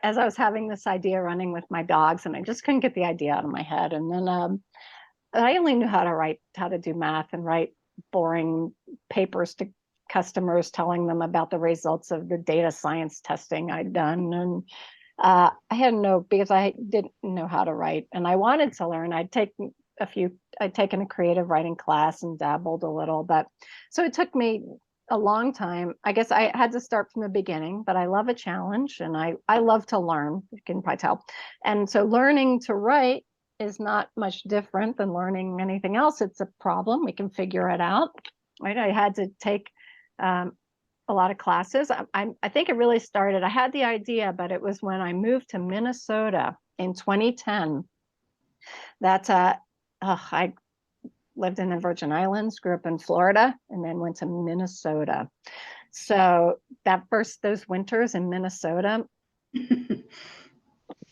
[SPEAKER 2] as I was having this idea running with my dogs, and I just couldn't get the idea out of my head. And then I only knew how to do math and write boring papers to customers, telling them about the results of the data science testing I'd done. And I had no, because I didn't know how to write and I wanted to learn. I'd taken a creative writing class and dabbled a little, but so it took me a long time. I guess I had to start from the beginning, but I love a challenge and I love to learn, you can probably tell. And so learning to write is not much different than learning anything else. It's a problem. We can figure it out, right? I had to take a lot of classes. I think it really started, I had the idea, but it was when I moved to Minnesota in 2010 that I lived in the Virgin Islands, grew up in Florida, and then went to Minnesota. So those winters in Minnesota,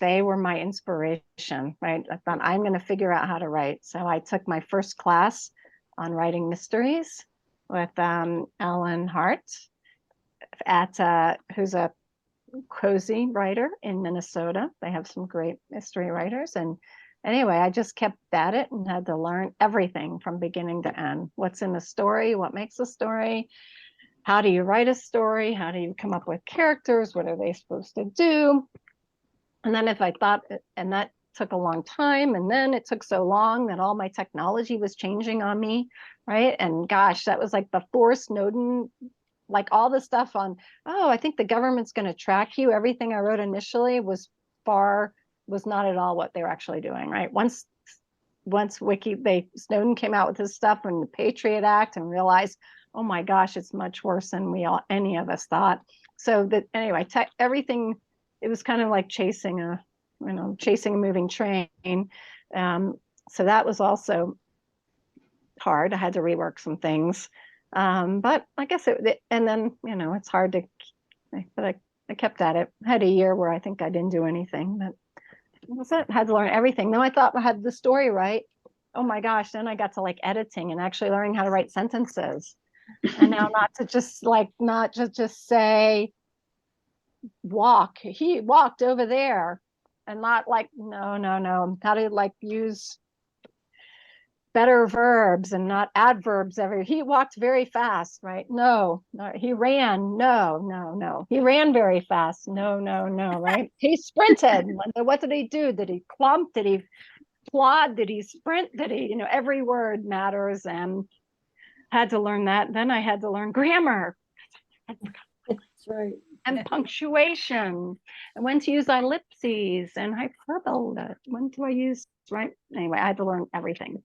[SPEAKER 2] they were my inspiration, right? I thought I'm going to figure out how to write. So I took my first class on writing mysteries with Ellen Hart who's a cozy writer in Minnesota. They have some great mystery writers. And anyway, I just kept at it and had to learn everything from beginning to end. What's in the story? What makes a story? How do you write a story? How do you come up with characters? What are they supposed to do? And then and that took a long time. And then it took so long that all my technology was changing on me, right? And gosh, that was like before Snowden, like all the stuff on, I think the government's going to track you. Everything I wrote initially was not at all what they were actually doing, right? Once Snowden came out with his stuff and the Patriot Act and realized, oh my gosh, it's much worse than any of us thought. So that anyway, everything, it was kind of like chasing a moving train. So that was also hard. I had to rework some things. But I guess and then, it's hard to, but I kept at it. I had a year where I think I didn't do anything, but was it? Had to learn everything. Then I thought I had the story right. Oh my gosh. Then I got to like editing and actually learning how to write sentences. And now not to just say, he walked over there, and not like, no. How to like use better verbs and not adverbs. He walked very fast, right? No, he ran. No. He ran very fast. No, right? He sprinted. What did he do? Did he clump? Did he plod? Did he sprint? Did he, every word matters, and had to learn that. Then I had to learn grammar.
[SPEAKER 4] That's right.
[SPEAKER 2] And punctuation, and when to use ellipses and hyperbole. When do I use, right? Anyway, I had to learn everything.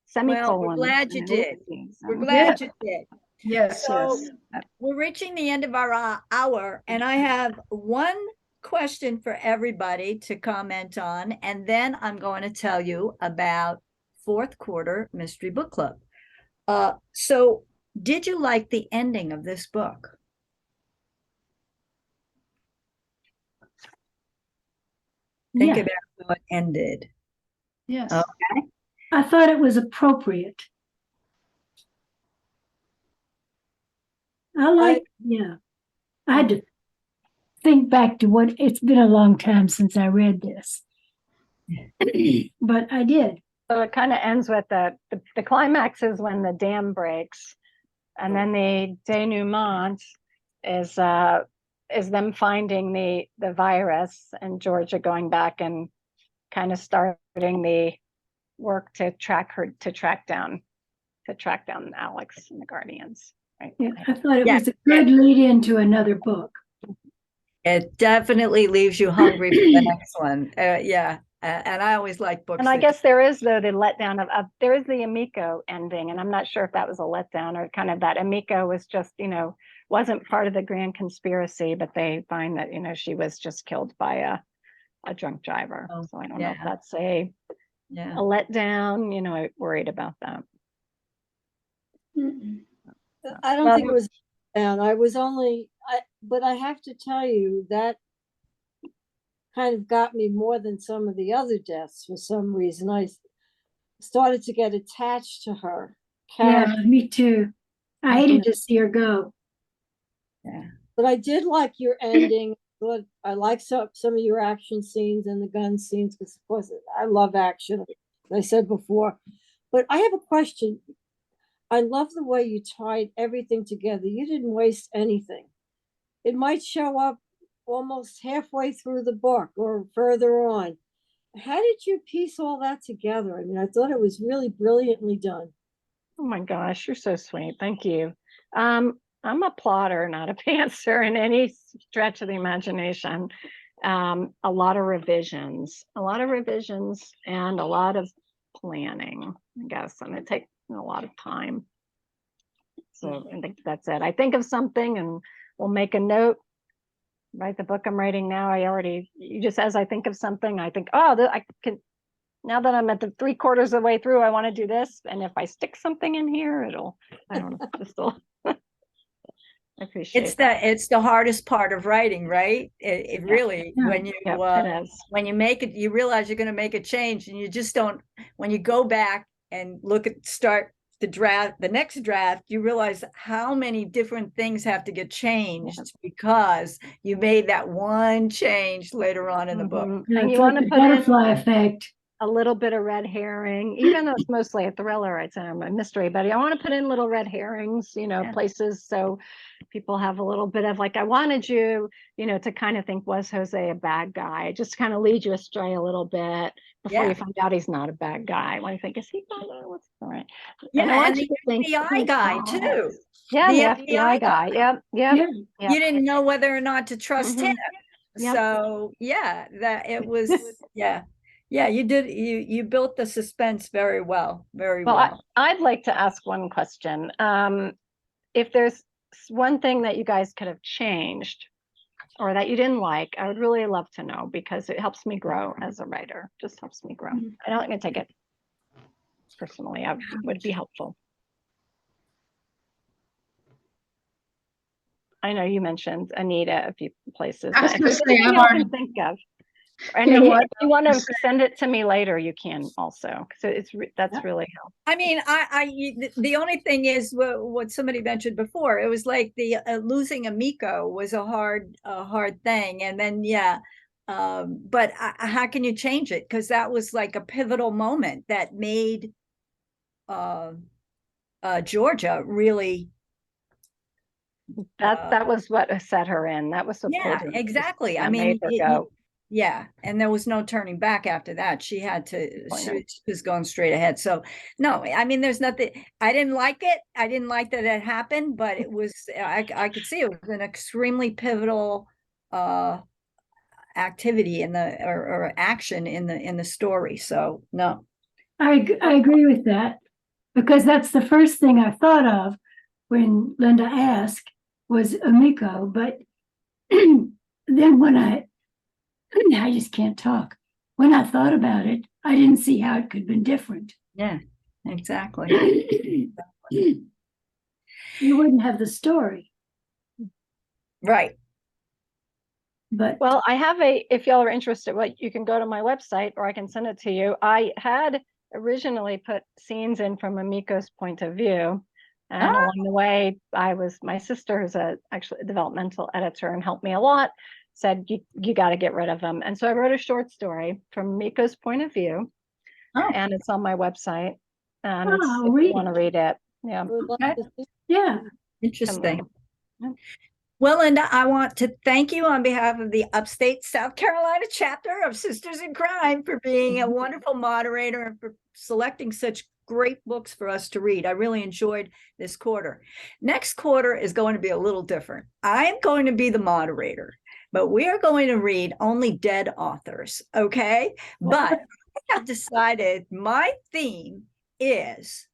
[SPEAKER 2] Semicolon.
[SPEAKER 1] Well, we're glad you did. We're
[SPEAKER 6] Yeah.
[SPEAKER 1] glad you did.
[SPEAKER 6] Yes,
[SPEAKER 1] So
[SPEAKER 6] yes.
[SPEAKER 1] we're reaching the end of our hour, and I have one question for everybody to comment on, and then I'm going to tell you about fourth quarter Mystery Book Club. So did you like the ending of this book? Think
[SPEAKER 3] Yeah,
[SPEAKER 1] about how it ended.
[SPEAKER 6] Yes.
[SPEAKER 1] Okay.
[SPEAKER 3] I thought it was appropriate. I had to think back to it's been a long time since I read this, but I did.
[SPEAKER 2] So it kind of ends with the climax is when the dam breaks, and then the denouement is them finding the virus, and Georgia going back and kind of starting the work to track down Alex and the Guardians. Right?
[SPEAKER 3] Yeah, I thought it
[SPEAKER 1] Yeah.
[SPEAKER 3] was a good lead into another book.
[SPEAKER 1] It definitely leaves you hungry for the next one. Yeah. And I always like books.
[SPEAKER 2] And I guess there is, though, the letdown of there is the Amico ending, and I'm not sure if that was a letdown or kind of that Amico was just, wasn't part of the grand conspiracy, but they find that, she was just killed by a drunk driver.
[SPEAKER 1] Oh,
[SPEAKER 2] so I don't know if
[SPEAKER 1] yeah.
[SPEAKER 2] that's a letdown, I worried about that.
[SPEAKER 4] I don't think it was down. But I have to tell you that kind of got me more than some of the other deaths for some reason. I started to get attached to her character.
[SPEAKER 3] Yeah, me too. I hated to see her go.
[SPEAKER 1] Yeah.
[SPEAKER 4] But I did like your ending. But I like some of your action scenes and the gun scenes, because of course I love action, as I said before. But I have a question. I love the way you tied everything together. You didn't waste anything. It might show up almost halfway through the book or further on. How did you piece all that together? I mean, I thought it was really brilliantly done.
[SPEAKER 2] Oh my gosh, you're so sweet. Thank you. I'm a plotter, not a pantser in any stretch of the imagination. A lot of revisions, and a lot of planning, I guess, and it takes a lot of time. So I think that's it. I think of something and we'll make a note, write the book I'm writing now. As I think of something, I think, oh, I can, now that I'm at the 3/4 of the way through, I want to do this. And if I stick something in here, I don't know, I appreciate that.
[SPEAKER 1] It's the hardest part of writing, right? It really,
[SPEAKER 3] Yeah.
[SPEAKER 1] when
[SPEAKER 2] It is.
[SPEAKER 1] when you make it, you realize you're going to make a change, and you just don't. When you go back and start the next draft, you realize how many different things have to get changed because you made that one change later on in the book.
[SPEAKER 3] Yeah,
[SPEAKER 2] And
[SPEAKER 3] it's
[SPEAKER 2] you
[SPEAKER 3] like
[SPEAKER 2] want to
[SPEAKER 3] the
[SPEAKER 2] put in
[SPEAKER 3] butterfly effect.
[SPEAKER 2] a little bit of red herring, even though it's mostly a thriller, it's a mystery, but I want to put in little red herrings,
[SPEAKER 1] Yeah.
[SPEAKER 2] places so people have a little bit of like, I wanted you, to kind of think, was Jose a bad guy? Just kind of lead you astray a little bit before
[SPEAKER 1] Yeah.
[SPEAKER 2] you find out he's not a bad guy. When you think, is he bad? What's all right?
[SPEAKER 1] Yeah,
[SPEAKER 2] I want
[SPEAKER 1] and
[SPEAKER 2] you
[SPEAKER 1] the
[SPEAKER 2] to think
[SPEAKER 1] FBI
[SPEAKER 2] he's
[SPEAKER 1] guy
[SPEAKER 2] not.
[SPEAKER 1] too.
[SPEAKER 2] Yeah,
[SPEAKER 1] The
[SPEAKER 2] the FBI guy. Yep.
[SPEAKER 3] Yeah.
[SPEAKER 1] You didn't know whether or not to trust him.
[SPEAKER 2] Yep.
[SPEAKER 1] So yeah, that it was yeah. Yeah, you did you built the suspense very well, very
[SPEAKER 2] Well,
[SPEAKER 1] well.
[SPEAKER 2] I'd like to ask one question. If there's one thing that you guys could have changed or that you didn't like, I would really love to know because it helps me grow as a writer. Just helps me grow. I don't want to take it personally. I would be helpful. I know you mentioned Anita a few places.
[SPEAKER 6] I was
[SPEAKER 2] But
[SPEAKER 6] gonna
[SPEAKER 2] if
[SPEAKER 6] say,
[SPEAKER 2] there's anything
[SPEAKER 6] I've
[SPEAKER 2] else
[SPEAKER 6] already-
[SPEAKER 2] you can think of. And
[SPEAKER 3] You know what?
[SPEAKER 2] if you want to send it to me later, you can also. So that's really helpful.
[SPEAKER 1] I mean, the only thing is what somebody mentioned before. It was like the losing Amico was a hard thing, and then but how can you change it? Because that was like a pivotal moment that made Georgia really.
[SPEAKER 2] That was what set her in. That was
[SPEAKER 1] Yeah,
[SPEAKER 2] supporting.
[SPEAKER 1] exactly. I
[SPEAKER 2] That
[SPEAKER 1] mean,
[SPEAKER 2] made her go.
[SPEAKER 1] yeah, and there was no turning back after that. She had to.
[SPEAKER 2] I know.
[SPEAKER 1] She was going straight ahead. So no, I mean, there's nothing. I didn't like it. I didn't like that it happened, but it was. I could see it was an extremely pivotal activity in the or action in the story. So no.
[SPEAKER 3] I agree with that because that's the first thing I thought of when Linda asked was Amico. But then when I just can't talk. When I thought about it, I didn't see how it could have been different.
[SPEAKER 1] Yeah, exactly.
[SPEAKER 3] You wouldn't have the story.
[SPEAKER 1] Right.
[SPEAKER 3] But
[SPEAKER 2] Well, I have if y'all are interested, you can go to my website or I can send it to you. I had originally put scenes in from Amico's point of view. And along the way, my sister who's actually a developmental editor and helped me a lot, said, you got to get rid of them. And so I wrote a short story from Amico's point of view. And it's on my website. And if you want to read it. Yeah.
[SPEAKER 3] yeah.
[SPEAKER 1] Interesting. Well, Linda, I want to thank you on behalf of the Upstate South Carolina chapter of Sisters in Crime for being a wonderful moderator and for selecting such great books for us to read. I really enjoyed this quarter. Next quarter is going to be a little different. I'm going to be the moderator, but we are going to read only dead authors, okay? But I have decided my theme is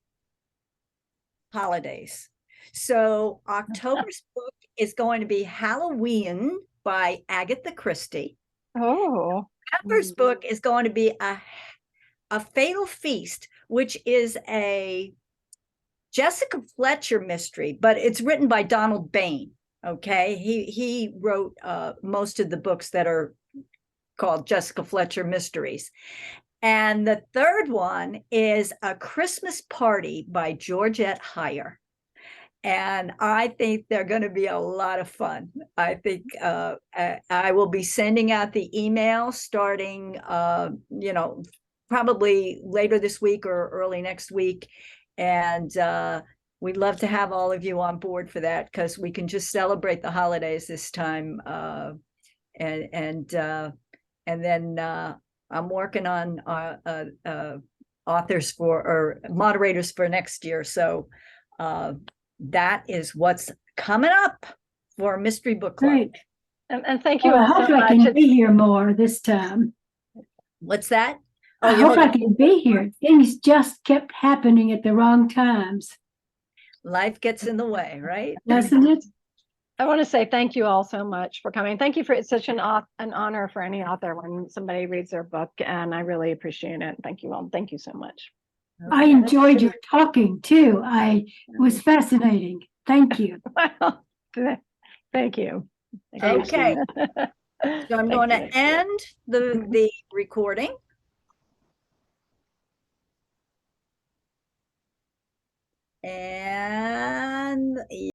[SPEAKER 1] holidays. So October's book is going to be Halloween by Agatha Christie.
[SPEAKER 2] Oh.
[SPEAKER 1] November's book is going to be a Fatal Feast, which is a Jessica Fletcher mystery, but it's written by Donald Bain. Okay, he wrote most of the books that are called Jessica Fletcher mysteries. And the third one is A Christmas Party by Georgette Heyer. And I think they're going to be a lot of fun. I think I will be sending out the email starting, probably later this week or early next week. And we'd love to have all of you on board for that, because we can just celebrate the holidays this time. And then I'm working on authors or moderators for next year. So that is what's coming up for Mystery Book Club.
[SPEAKER 3] Great.
[SPEAKER 2] And thank you
[SPEAKER 3] Well, I
[SPEAKER 2] all
[SPEAKER 3] hope
[SPEAKER 2] so
[SPEAKER 3] I
[SPEAKER 2] much.
[SPEAKER 3] can be here more this time.
[SPEAKER 1] What's that?
[SPEAKER 3] I
[SPEAKER 1] Oh, you're
[SPEAKER 3] hope I can be here. Things just kept happening at the wrong times,
[SPEAKER 1] life gets in the way, right?
[SPEAKER 3] doesn't it?
[SPEAKER 2] I want to say thank you all so much for coming. Thank you for it's such an honor for any author when somebody reads their book, and I really appreciate it. Thank you all. Thank you so much.
[SPEAKER 3] I enjoyed your talking too. It was fascinating. Thank you.
[SPEAKER 2] Well, thank you.
[SPEAKER 1] Okay. So I'm going to end
[SPEAKER 2] Mhm.
[SPEAKER 1] the recording. And